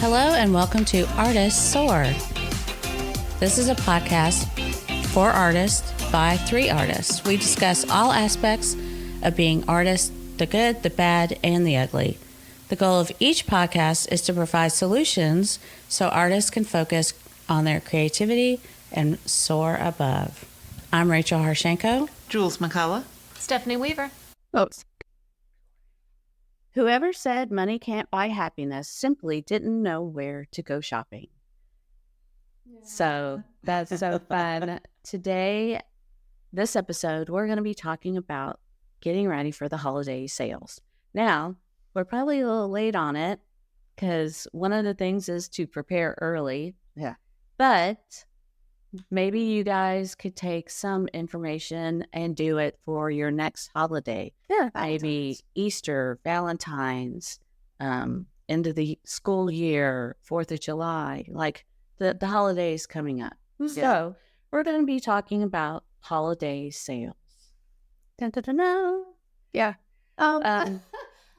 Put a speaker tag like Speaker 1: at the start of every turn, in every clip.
Speaker 1: Hello and welcome to Artists Soar. This is a podcast for artists by 3 artists. We discuss all aspects of being artists, the good, the bad, and the ugly. The goal of each podcast is to provide solutions so artists can focus on their creativity and soar above. I'm Rachel Harshenko.
Speaker 2: Jules McCullough.
Speaker 3: Stephanie Weaver.
Speaker 4: Folks.
Speaker 1: Whoever said money can't buy happiness simply didn't know where to go shopping. Yeah. So that's so fun. Today, this episode, we're going to be talking about getting ready for the holiday sales. Now, we're probably a little late on it because one of the things is to prepare early.
Speaker 2: Yeah.
Speaker 1: But maybe you guys could take some information and do it for your next holiday.
Speaker 4: Yeah.
Speaker 1: Maybe Easter, Valentine's, end of the school year, 4th of July, like the holidays coming up. Yeah. So we're going to be talking about holiday sales. Dun, dun, dun, dun.
Speaker 4: Yeah.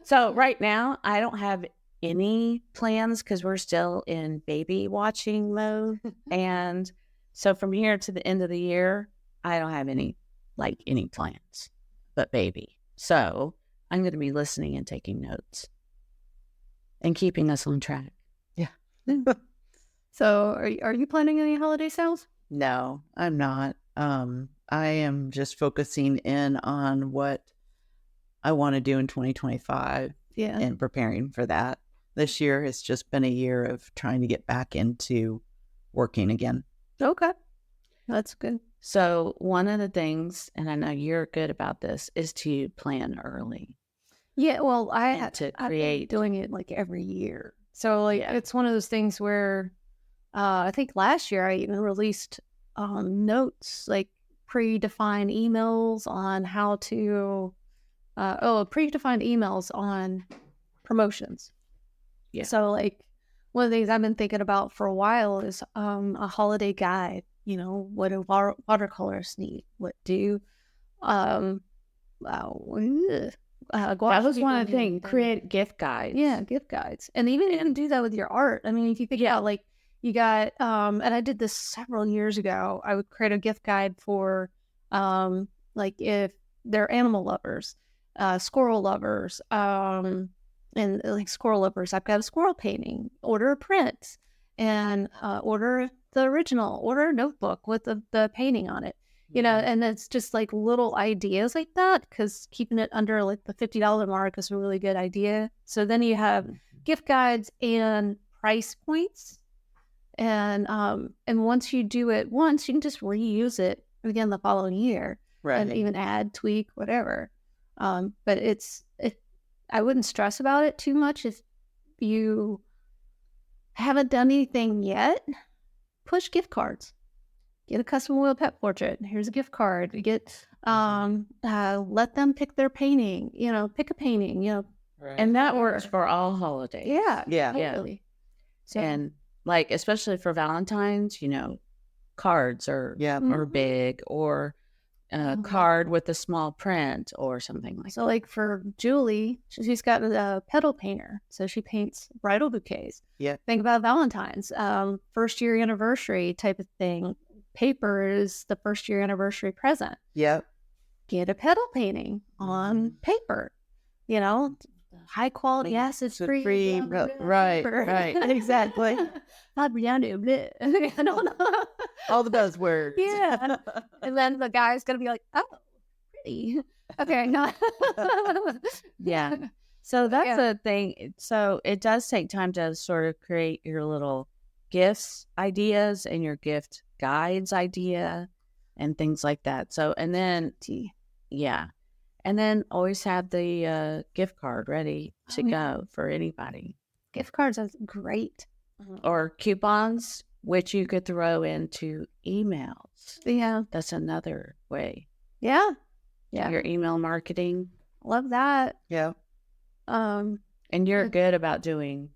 Speaker 1: So right now, I don't have any plans because we're still in baby watching mode. And so from here to the end of the year, I don't have any plans but baby. So I'm going to be listening and taking notes and keeping us on track.
Speaker 2: Yeah.
Speaker 4: So are you planning any holiday sales?
Speaker 2: No, I'm not. I am just focusing in on what I want to do in 2025 and preparing for that. This year has just been a year of trying to get back into working again.
Speaker 4: Okay. That's good.
Speaker 1: So one of the things, and I know you're good about this, is to plan early.
Speaker 4: Yeah, well,
Speaker 1: I've been
Speaker 4: doing it like every year. So it's one of those things where I think last year I even released notes, like predefined emails on how to, predefined emails on promotions.
Speaker 1: Yeah.
Speaker 4: So like one of the things I've been thinking about for a while is a holiday guide. You know, what do watercolors need? What do
Speaker 1: that was one of the things. Create gift guides.
Speaker 4: Yeah, gift guides. And even you can do that with your art. I mean, if you think about like you got and I did this several years ago. I would create a gift guide for like if they're animal lovers, squirrel lovers, and like squirrel lovers, I've got a squirrel painting, order a print, and order the original, order a notebook with the painting on it, you know, and it's just like little ideas like that, because keeping it under like the $50 mark is a really good idea. So then you have gift guides and price points, and once you do it once, you can just reuse it again the following year,
Speaker 2: right?
Speaker 4: And even add, tweak, whatever. But I wouldn't stress about it too much if you haven't done anything yet. Push gift cards. Get a custom oil pet portrait. Here's a gift card. You get let them pick their painting. You know, pick a painting. You know,
Speaker 1: right. And that works for all holidays.
Speaker 4: Yeah.
Speaker 1: Totally. So, and like especially for Valentine's, you know, cards are big, or a card with a small print or something like that.
Speaker 4: So like for Julie, she's got a petal painter. So she paints bridal bouquets.
Speaker 2: Yeah.
Speaker 4: Think about Valentine's, first year anniversary type of thing. Paper is the first year anniversary present.
Speaker 2: Yep.
Speaker 4: Get a petal painting on paper, you know, high quality, yes, it's free.
Speaker 2: Right. Exactly.
Speaker 4: I don't know.
Speaker 2: All the buzzwords.
Speaker 4: Yeah. And then the guy's going to be like, oh, pretty. Okay. No.
Speaker 1: Yeah. So that's a thing. So it does take time to sort of create your little gifts ideas and your gift guides idea and things like that. So, and then, and then always have the gift card ready to go for anybody.
Speaker 4: Gift cards are great.
Speaker 1: Or coupons, which you could throw into emails.
Speaker 4: Yeah.
Speaker 1: That's another way.
Speaker 4: Yeah.
Speaker 1: Your email marketing.
Speaker 4: Love that.
Speaker 2: Yeah.
Speaker 1: And you're good about doing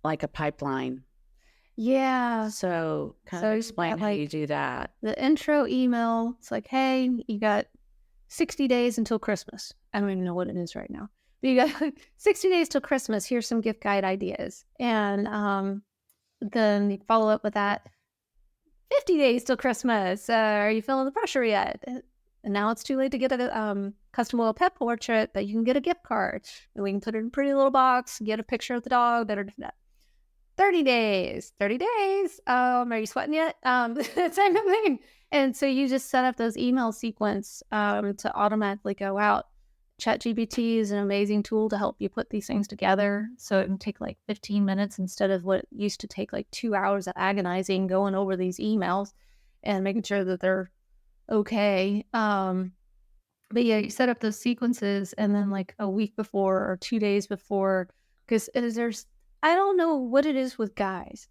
Speaker 1: like a pipeline.
Speaker 4: Yeah.
Speaker 1: So kind of explain how you do that.
Speaker 4: The intro email, it's like, hey, you got 60 days until Christmas. I don't even know what it is right now. You got 60 days till Christmas. Here's some gift guide ideas. And then you follow up with that. 50 days till Christmas. Are you feeling the pressure yet? And now it's too late to get a custom oil pet portrait, but you can get a gift card. And we can put it in a pretty little box, get a picture of the dog. 30 days. 30 days. Are you sweating yet? Same thing. And so you just set up those email sequence to automatically go out. ChatGPT is an amazing tool to help you put these things together. So it can take like 15 minutes instead of what used to take like 2 hours of agonizing going over these emails and making sure that they're okay. But yeah, you set up those sequences and then like a week before or 2 days before, because I don't know what it is with guys.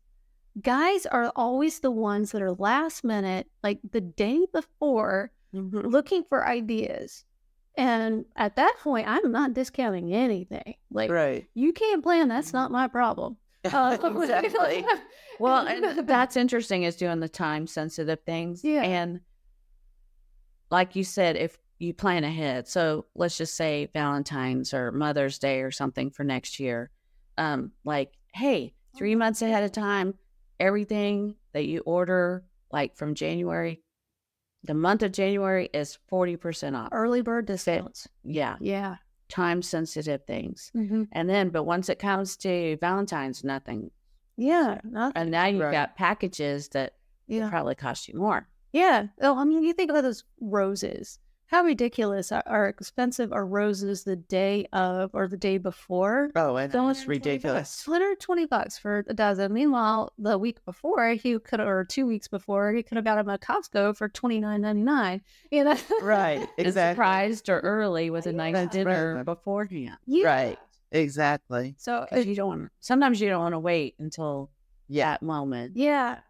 Speaker 4: Guys are always the ones that are last minute, like the day before, looking for ideas. And at that point, I'm not discounting anything. Like, you can't plan. That's not my problem.
Speaker 2: Exactly.
Speaker 1: Well, and that's interesting is doing the time sensitive things.
Speaker 4: Yeah.
Speaker 1: And like you said, if you plan ahead, so let's just say Valentine's or Mother's Day or something for next year, like, hey, 3 months ahead of time, everything that you order, like from January, the month of January is 40% off.
Speaker 4: Early bird discounts.
Speaker 1: Yeah.
Speaker 4: Yeah.
Speaker 1: Time sensitive things.
Speaker 4: Mm-hmm.
Speaker 1: And then, but once it comes to Valentine's, nothing.
Speaker 4: Yeah. Nothing.
Speaker 1: And now you've got packages that probably cost you more.
Speaker 4: Yeah. Oh, I mean, you think about those roses. How ridiculous are expensive are roses the day of or the day before?
Speaker 2: Oh, and it's ridiculous.
Speaker 4: $120 for a dozen. Meanwhile, the week before, or 2 weeks before, he could have got them at Costco for $29.99. You know,
Speaker 2: right? Exactly.
Speaker 1: Surprised or early with a nice dinner beforehand.
Speaker 4: Yeah.
Speaker 2: Right. Exactly.
Speaker 4: So
Speaker 1: sometimes you don't want to wait until that moment.
Speaker 4: Yeah.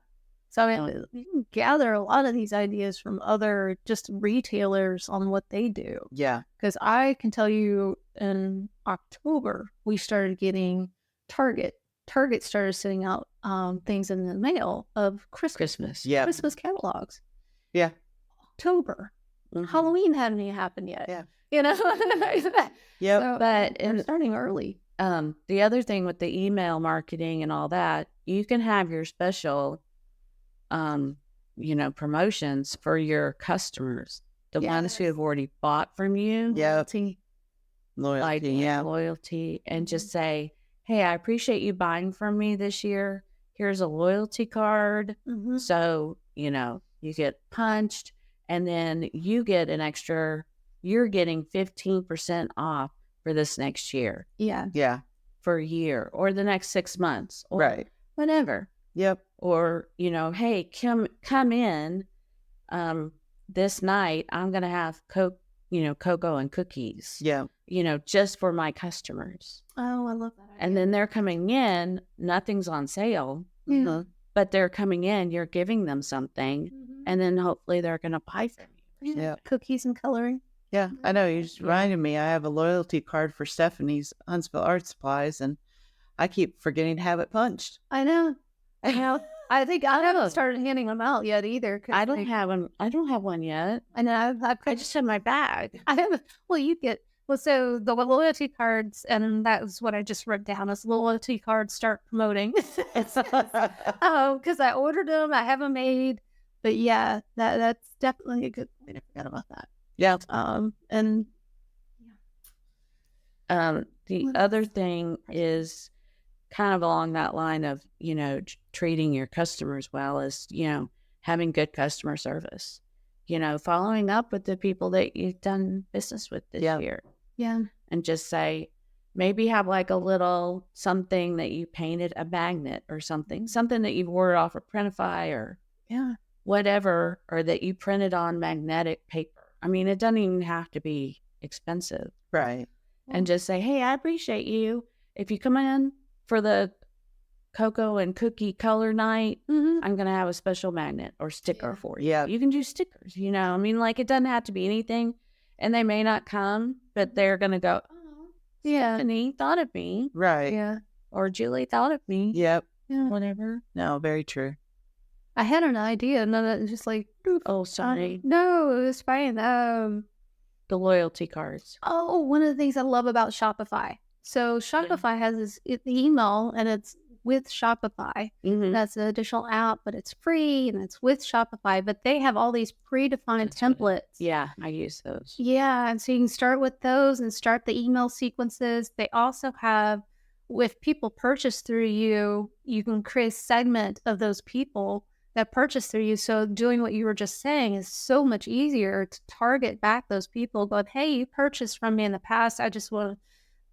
Speaker 4: So I mean, you can gather a lot of these ideas from other just retailers on what they do.
Speaker 2: Yeah.
Speaker 4: Because I can tell you in October, we started getting Target. Target started sending out things in the mail of Christmas.
Speaker 2: Yeah.
Speaker 4: Christmas catalogs.
Speaker 2: Yeah.
Speaker 4: October. Halloween hadn't even happened yet.
Speaker 2: Yeah.
Speaker 4: You know?
Speaker 2: Yep.
Speaker 4: So,
Speaker 1: but
Speaker 4: we're starting early.
Speaker 1: The other thing with the email marketing and all that, you can have your special promotions for your customers, the ones who have already bought from you. Loyalty, and just say, hey, I appreciate you buying from me this year. Here's a loyalty card. So, you get punched and then you get you're getting 15% off for this next year.
Speaker 4: Yeah.
Speaker 2: Yeah.
Speaker 1: For a year or the next 6 months. Or whenever.
Speaker 2: Yep.
Speaker 1: Or, hey, come in this night. I'm going to have cocoa and cookies.
Speaker 2: Yeah.
Speaker 1: Just for my customers.
Speaker 4: Oh, I love that idea.
Speaker 1: And then they're coming in, nothing's on sale. But they're coming in, you're giving them something, and then hopefully they're going to buy from you.
Speaker 4: Yeah. Cookies and coloring.
Speaker 2: Yeah, I know. You just reminded me. I have a loyalty card for Stephanie's Huntsville Art Supplies, and I keep forgetting to have it punched.
Speaker 4: I know. I think I haven't started handing them out yet either.
Speaker 1: I don't have them. I don't have one yet.
Speaker 4: I know.
Speaker 1: I just have my bag.
Speaker 4: I have. So the loyalty cards, and that's what I just wrote down as loyalty cards start promoting. Because I ordered them, I have them made, but yeah, that's definitely a good point. I forgot about that.
Speaker 2: Yeah.
Speaker 1: The other thing is kind of along that line of, treating your customers well is, having good customer service, following up with the people that you've done business with this year.
Speaker 4: Yeah.
Speaker 1: And just say, maybe have like a little something that you painted, a magnet or something that you wore off of Printify or whatever, or that you printed on magnetic paper. I mean, it doesn't even have to be expensive.
Speaker 2: Right.
Speaker 1: And just say, hey, I appreciate you. If you come in for the cocoa and cookie color night, I'm going to have a special magnet or sticker for you.
Speaker 2: Yeah.
Speaker 1: You can do stickers, I mean, like it doesn't have to be anything, and they may not come, but they're going to go, oh, Stephanie thought of me.
Speaker 2: Right.
Speaker 4: Yeah.
Speaker 1: Or Julie thought of me.
Speaker 2: Yep.
Speaker 4: Yeah.
Speaker 1: Whatever.
Speaker 2: No, very true.
Speaker 4: I had an idea, and then it was just like,
Speaker 1: oh, sorry.
Speaker 4: No, it was fine.
Speaker 1: the loyalty cards.
Speaker 4: Oh, one of the things I love about Shopify. So Shopify has the email, and it's with Shopify. That's an additional app, but it's free and it's with Shopify. But they have all these predefined templates.
Speaker 1: Yeah, I use those.
Speaker 4: Yeah, and so you can start with those and start the email sequences. They also have, if people purchase through you, you can create a segment of those people that purchase through you. So doing what you were just saying is so much easier to target back those people. Going, hey, you purchased from me in the past. I just want to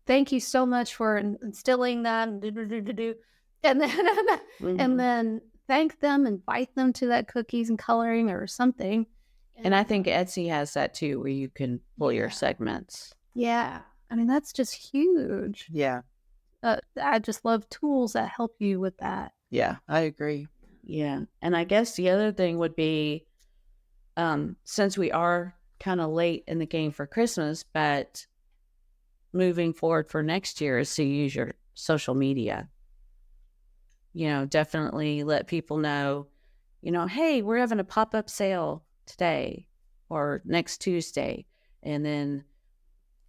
Speaker 4: thank you so much for instilling that, and then and then thank them, invite them to that cookies and coloring or something.
Speaker 1: And I think Etsy has that too, where you can pull your segments.
Speaker 4: Yeah, I mean that's just huge.
Speaker 2: Yeah,
Speaker 4: I just love tools that help you with that.
Speaker 2: Yeah, I agree.
Speaker 1: Yeah, and I guess the other thing would be, since we are kind of late in the game for Christmas, but moving forward for next year is to use your social media. Definitely let people know, hey, we're having a pop-up sale today or next Tuesday, and then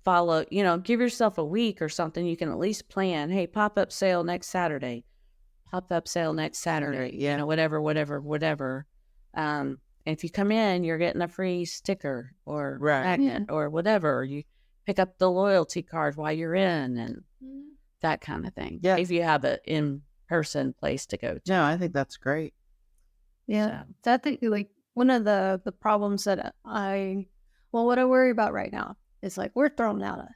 Speaker 1: follow, give yourself a week or something. You can at least plan, hey, pop-up sale next Saturday, pop-up sale next Saturday, whatever. If you come in, you're getting a free sticker or magnet or whatever. You pick up the loyalty card while you're in and that kind of thing.
Speaker 2: Yeah.
Speaker 1: If you have an in-person place to go to.
Speaker 2: No, I think that's great.
Speaker 4: Yeah. So I think like one of the problems that what I worry about right now is like we're throwing out a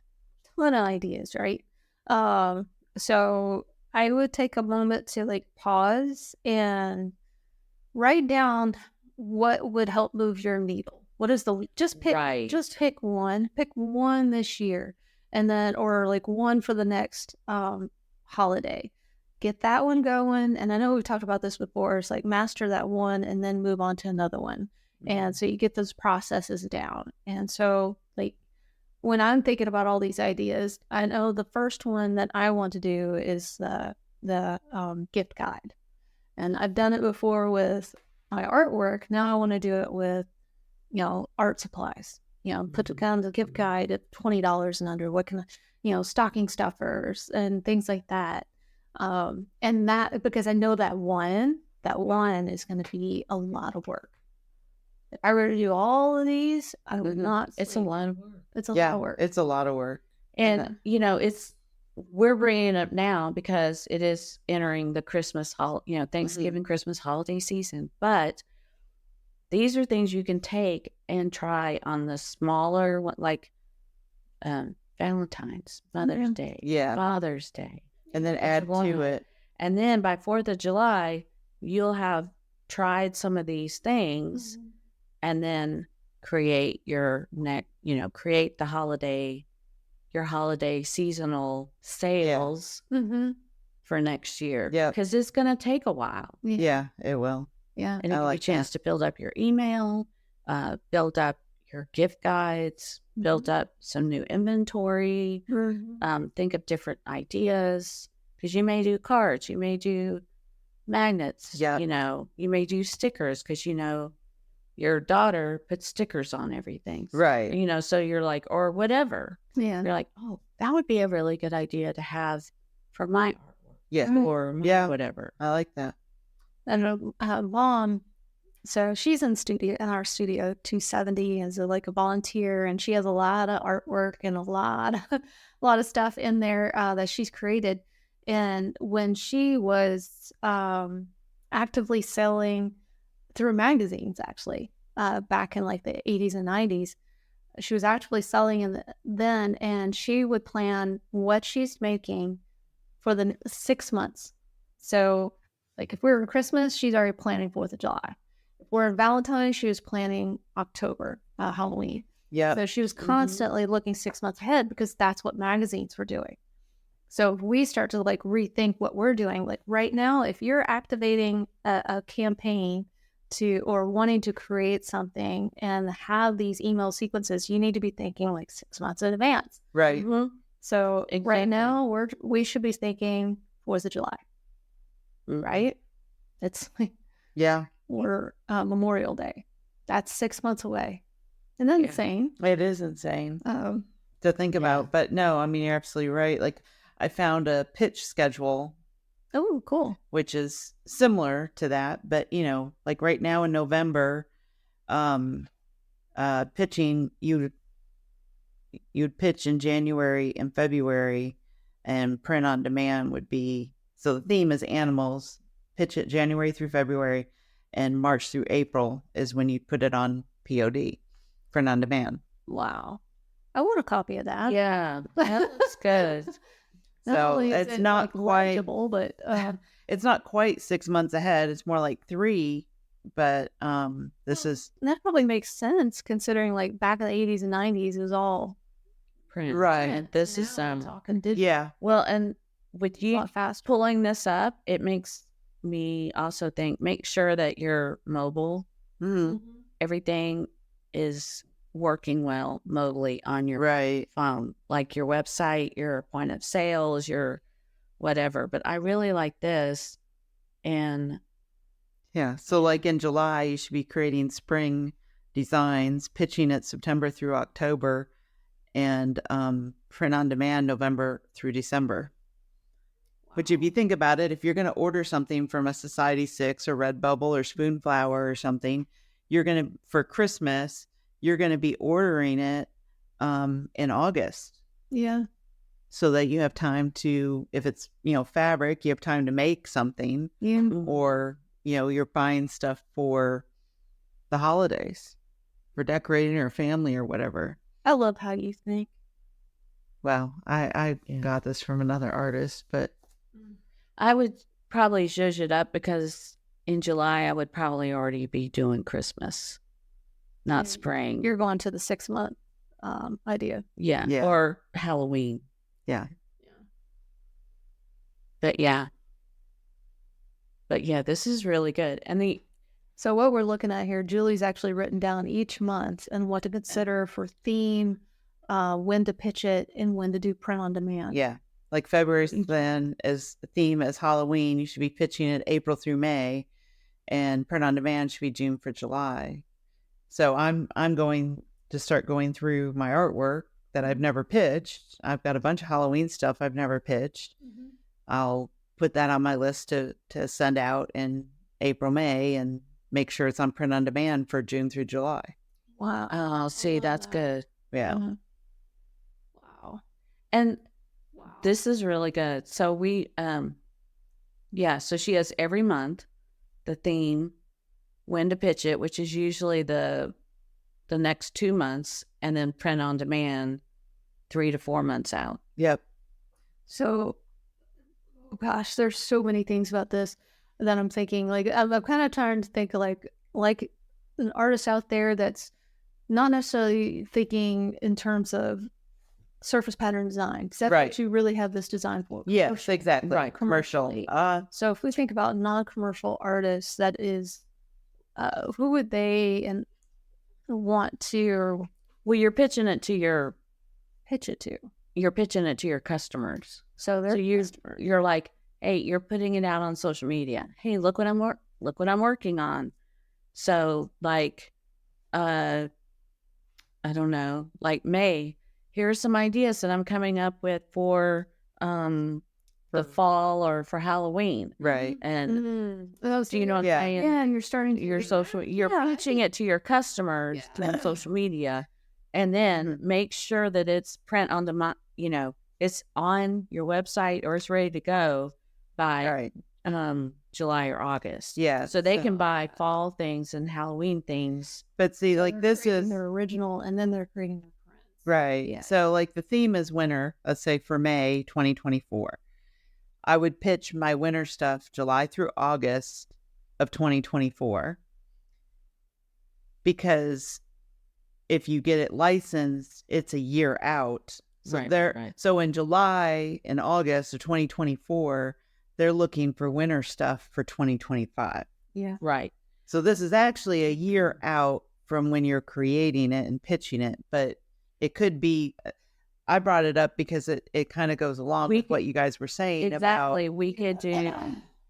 Speaker 4: ton of ideas, right? So I would take a moment to like pause and write down what would help move your needle. What is just pick one this year, and then, or like one for the next holiday. Get that one going. And I know we've talked about this before. It's like master that one and then move on to another one. And so you get those processes down. And so like when I'm thinking about all these ideas, I know the first one that I want to do is the gift guide. And I've done it before with my artwork. Now I want to do it with, art supplies. Put down the gift guide at $20 and under. What can stocking stuffers and things like that. And that, because I know that one is going to be a lot of work. If I were to do all of these, I would not.
Speaker 1: It's a lot of work.
Speaker 4: It's a lot of work.
Speaker 2: It's a lot of work.
Speaker 1: And, we're bringing it up now because it is entering the Christmas, Thanksgiving, Christmas holiday season. But these are things you can take and try on the smaller one, like Valentine's, Mother's Day, Father's Day.
Speaker 2: And then add to it.
Speaker 1: And then by 4th of July, you'll have tried some of these things and then create your create the holiday, your holiday seasonal sales for next year. Yeah. Because it's going to take a while.
Speaker 2: Yeah, it will.
Speaker 4: Yeah.
Speaker 1: And it'll give you a chance to build up your email, build up your gift guides, build up some new inventory, think of different ideas, because you may do cards, you may do magnets, you may do stickers because, your daughter puts stickers on everything.
Speaker 2: Right.
Speaker 1: So you're like, or whatever.
Speaker 4: Yeah.
Speaker 1: You're like, oh, that would be a really good idea to have for my artwork.
Speaker 2: Yeah.
Speaker 1: Or whatever.
Speaker 2: I like that.
Speaker 4: And Mom, so she's in our studio 270 as a volunteer, and she has a lot of artwork and a lot of stuff in there that she's created. And when she was actively selling through magazines, actually, back in the 80s and 90s, she was actually selling then, and she would plan what she's making for the 6 months. So if we're in Christmas, she's already planning 4th of July. If we're in Valentine, she was planning October, Halloween.
Speaker 2: Yeah.
Speaker 4: So she was constantly looking 6 months ahead because that's what magazines were doing. So if we start to rethink what we're doing, right now, if you're activating a campaign or wanting to create something and have these email sequences, you need to be thinking 6 months in advance.
Speaker 2: Right.
Speaker 4: So right now we should be thinking 4th of July. Right? It's
Speaker 2: yeah.
Speaker 4: Or Memorial Day. That's 6 months away. And that's insane.
Speaker 2: It is insane to think about. But no, I mean, you're absolutely right. Like, I found a pitch schedule.
Speaker 4: Oh, cool.
Speaker 2: Which is similar to that. But, you know, like right now in November, pitching, you'd pitch in January and February, and print on demand would be, so the theme is animals, pitch it January through February, and March through April is when you put it on POD, print on demand.
Speaker 4: Wow. I want a copy of that.
Speaker 1: Yeah, that looks good.
Speaker 2: So it's not quite
Speaker 4: legible, but
Speaker 2: it's not quite 6 months ahead. It's more like 3. But this is
Speaker 4: that probably makes sense considering like back in the 80s and 90s it was all
Speaker 1: print.
Speaker 2: Right.
Speaker 1: And this is
Speaker 4: talking digital.
Speaker 2: Yeah.
Speaker 1: Well, and with you
Speaker 4: fast
Speaker 1: pulling this up, it makes me also think, make sure that you're mobile. Everything is working well mobily on your phone, like your website, your point of sales, your whatever. But I really like this. And
Speaker 2: yeah, so like in July, you should be creating spring designs, pitching it September through October, and print on demand November through December. Which, if you think about it, if you're going to order something from a Society 6 or Redbubble or Spoonflower or something, you're going to, for Christmas, you're going to be ordering it in August.
Speaker 4: Yeah.
Speaker 2: So that you have time to, if it's, you know, fabric, you have time to make something.
Speaker 4: Yeah.
Speaker 2: Or, you know, you're buying stuff for the holidays, for decorating your family or whatever.
Speaker 4: I love how you think.
Speaker 2: Well, I got this from another artist, but
Speaker 1: I would probably zhuzh it up because in July I would probably already be doing Christmas, not spring.
Speaker 4: You're going to the 6 month idea.
Speaker 1: Yeah. Or Halloween.
Speaker 2: Yeah.
Speaker 1: But yeah, this is really good. And
Speaker 4: so what we're looking at here, Julie's actually written down each month and what to consider for theme, when to pitch it, and when to do print on demand.
Speaker 2: Yeah. Like February's then is the theme is Halloween. You should be pitching it April through May, and print on demand should be June for July. So I'm going to start going through my artwork that I've never pitched. I've got a bunch of Halloween stuff I've never pitched. I'll put that on my list to send out in April, May, and make sure it's on print on demand for June through July.
Speaker 4: Wow.
Speaker 1: Oh, see, that's good.
Speaker 2: Yeah.
Speaker 4: Wow.
Speaker 1: And this is really good. So we, so she has every month the theme, when to pitch it, which is usually the next 2 months, and then print on demand 3 to 4 months out.
Speaker 2: Yep.
Speaker 4: So, gosh, there's so many things about this that I'm thinking. Like, I'm kind of trying to think like an artist out there that's not necessarily thinking in terms of surface pattern design. That's what you really have this design for.
Speaker 2: Yes, exactly.
Speaker 4: Right.
Speaker 2: Commercial.
Speaker 4: So if we think about non-commercial artists, that is, who would they want to?
Speaker 1: Well, you're pitching it to your customers.
Speaker 4: So
Speaker 1: you're like, hey, you're putting it out on social media. Hey, look what I'm working on. So like, I don't know, like May, here are some ideas that I'm coming up with for the fall or for Halloween.
Speaker 2: Right.
Speaker 1: And do you know what I'm saying?
Speaker 4: Yeah, and you're starting
Speaker 1: you're pitching it to your customers through social media, and then make sure that it's print on demand, it's on your website or it's ready to go by July or August.
Speaker 2: Yeah.
Speaker 1: So they can buy fall things and Halloween things.
Speaker 2: But see, like this is
Speaker 4: their original, and then they're creating their prints.
Speaker 2: Right. Yeah. So like the theme is winter, let's say for May 2024. I would pitch my winter stuff July through August of 2024. Because if you get it licensed, it's a year out. So so in July and August of 2024, they're looking for winter stuff for 2025.
Speaker 4: Yeah.
Speaker 1: Right.
Speaker 2: So this is actually a year out from when you're creating it and pitching it, but it could be, I brought it up because it kind of goes along with what you guys were saying
Speaker 1: exactly. We could do,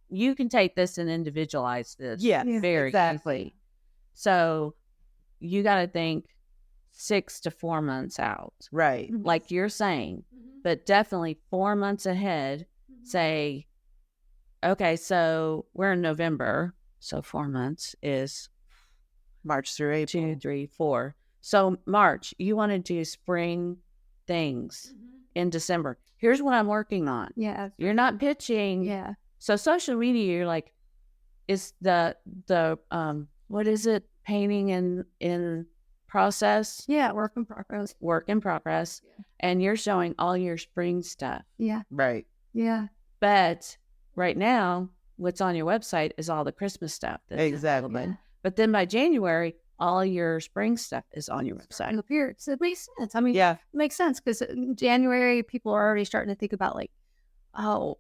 Speaker 1: you can take this and individualize this.
Speaker 2: Yeah,
Speaker 1: very
Speaker 2: exactly.
Speaker 1: easy. So you got to think
Speaker 3: 6 to 4 months out.
Speaker 2: Right.
Speaker 3: Like you're saying, but definitely 4 months ahead, say, okay, so we're in November. So 4 months is
Speaker 2: March through April.
Speaker 3: 2, 3, 4. So March, you want to do spring things in December. Here's what I'm working on.
Speaker 4: Yeah.
Speaker 3: You're not pitching.
Speaker 4: Yeah.
Speaker 3: So social media, you're like, is the what is it? Painting in process?
Speaker 4: Yeah. Work in progress.
Speaker 3: Work in progress. Yeah. And you're showing all your spring stuff.
Speaker 4: Yeah.
Speaker 2: Right.
Speaker 4: Yeah.
Speaker 3: But right now, what's on your website is all the Christmas stuff.
Speaker 2: Exactly.
Speaker 4: Yeah.
Speaker 3: But then by January, all your spring stuff is on your website.
Speaker 4: Appears. It makes sense. I mean,
Speaker 2: Yeah.
Speaker 4: it makes sense because in January, people are already starting to think about like,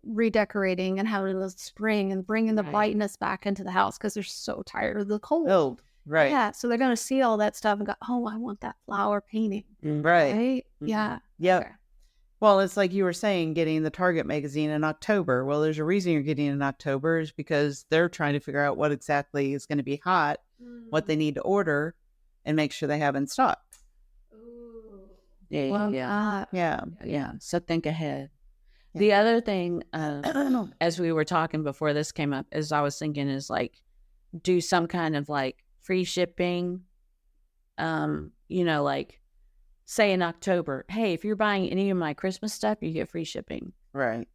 Speaker 4: redecorating and having the spring and bringing the brightness back into the house because they're so tired of the cold.
Speaker 2: Right.
Speaker 4: Yeah. So they're going to see all that stuff and go, oh, I want that flower painting.
Speaker 2: Right.
Speaker 4: Mm-hmm. Yeah.
Speaker 2: Yep.
Speaker 4: Okay.
Speaker 2: Well, it's like you were saying, getting the Target magazine in October. Well, there's a reason you're getting it in October is because they're trying to figure out what exactly is going to be hot, what they need to order, and make sure they have in stock.
Speaker 4: Ooh.
Speaker 3: Yeah.
Speaker 4: Well,
Speaker 3: Yeah. So think ahead.
Speaker 2: Yeah.
Speaker 3: The other thing, as we were talking before this came up, is I was thinking is like, do some kind of like free shipping, like say in October, hey, if you're buying any of my Christmas stuff, you get free shipping.
Speaker 2: Right.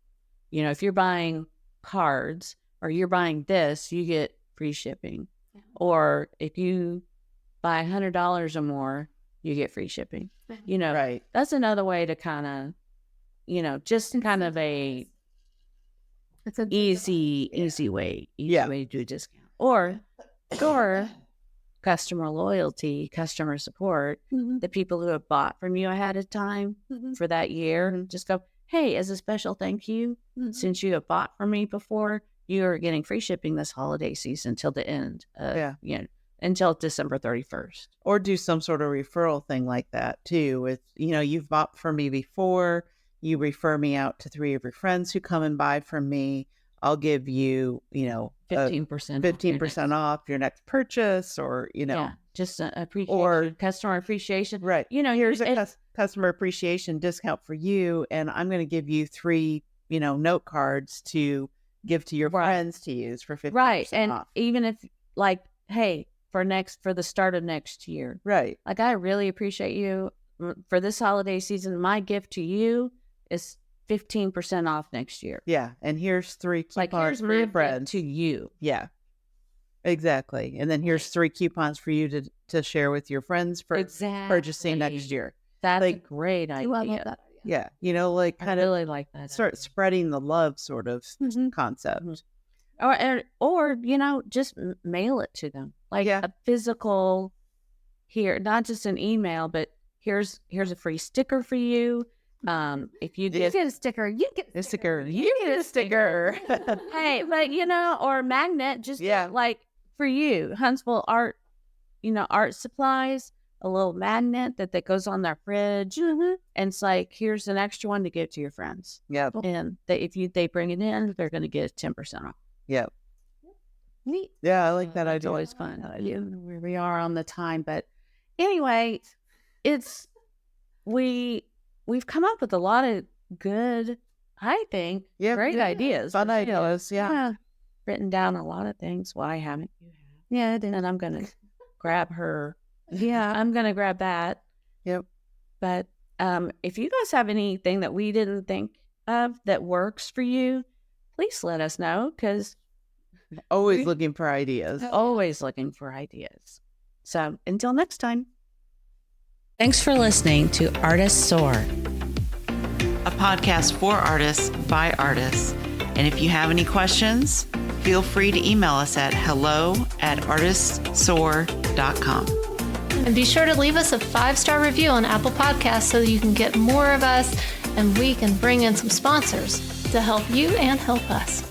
Speaker 3: If you're buying cards or you're buying this, you get free shipping. Yeah. Or if you buy $100 or more, you get free shipping.
Speaker 2: Right.
Speaker 3: That's another way to kind of, just kind of it's an easy way to do a discount. Or customer loyalty, customer support, the people who have bought from you ahead of time for that year, just go, hey, as a special thank you, since you have bought from me before, you are getting free shipping this holiday season till the end, until December 31st.
Speaker 2: Or do some sort of referral thing like that too. With, you've bought from me before, you refer me out to 3 of your friends who come and buy from me. I'll give you, 15% off your next purchase, or,
Speaker 3: just appreciation, customer appreciation.
Speaker 2: Right. Here's a customer appreciation discount for you. And I'm going to give you 3, note cards to give to your friends to use for 50%
Speaker 3: right. And
Speaker 2: off.
Speaker 3: Even if like, hey, for the start of next year.
Speaker 2: Right.
Speaker 3: Like, I really appreciate you for this holiday season. My gift to you is 15% off next year.
Speaker 2: Yeah. And here's 3 coupons for your friends.
Speaker 3: To you.
Speaker 2: Yeah. Exactly. And then here's 3 coupons for you to share with your friends for purchasing next year.
Speaker 3: That's a great idea.
Speaker 4: I love that
Speaker 2: Yeah.
Speaker 4: idea.
Speaker 2: Kind
Speaker 3: I
Speaker 2: of
Speaker 3: really like that.
Speaker 2: Start
Speaker 3: idea.
Speaker 2: Spreading the love sort of concept.
Speaker 3: Or just mail it to them. Like a physical here, not just an email, but here's a free sticker for you. If you get
Speaker 4: a sticker, you get a sticker.
Speaker 2: You get a sticker.
Speaker 3: Hey, but or a magnet, just like for you, Huntsville art supplies, a little magnet that goes on their fridge, and it's like, here's an extra one to give to your friends.
Speaker 2: Yep.
Speaker 3: And if they bring it in, they're going to get 10% off.
Speaker 2: Yep.
Speaker 4: Neat.
Speaker 2: Yeah, I like that idea.
Speaker 3: It's always fun. Where we are on the time, but anyway, we've come up with a lot of good, I think, great ideas.
Speaker 2: Fun ideas,
Speaker 3: Written down a lot of things. Well, I haven't. You have.
Speaker 4: Yeah, I did.
Speaker 3: And I'm going to grab her.
Speaker 4: Yeah.
Speaker 3: I'm going to grab that.
Speaker 2: Yep.
Speaker 3: But if you guys have anything that we didn't think of that works for you, please let us know, because
Speaker 2: always looking for ideas.
Speaker 3: Always looking for ideas. So until next time.
Speaker 1: Thanks for listening to Artists Soar,
Speaker 2: a podcast for artists by artists. And if you have any questions, feel free to email us at hello@artistsoar.com.
Speaker 5: And be sure to leave us a 5-star review on Apple Podcasts so that you can get more of us and we can bring in some sponsors to help you and help us.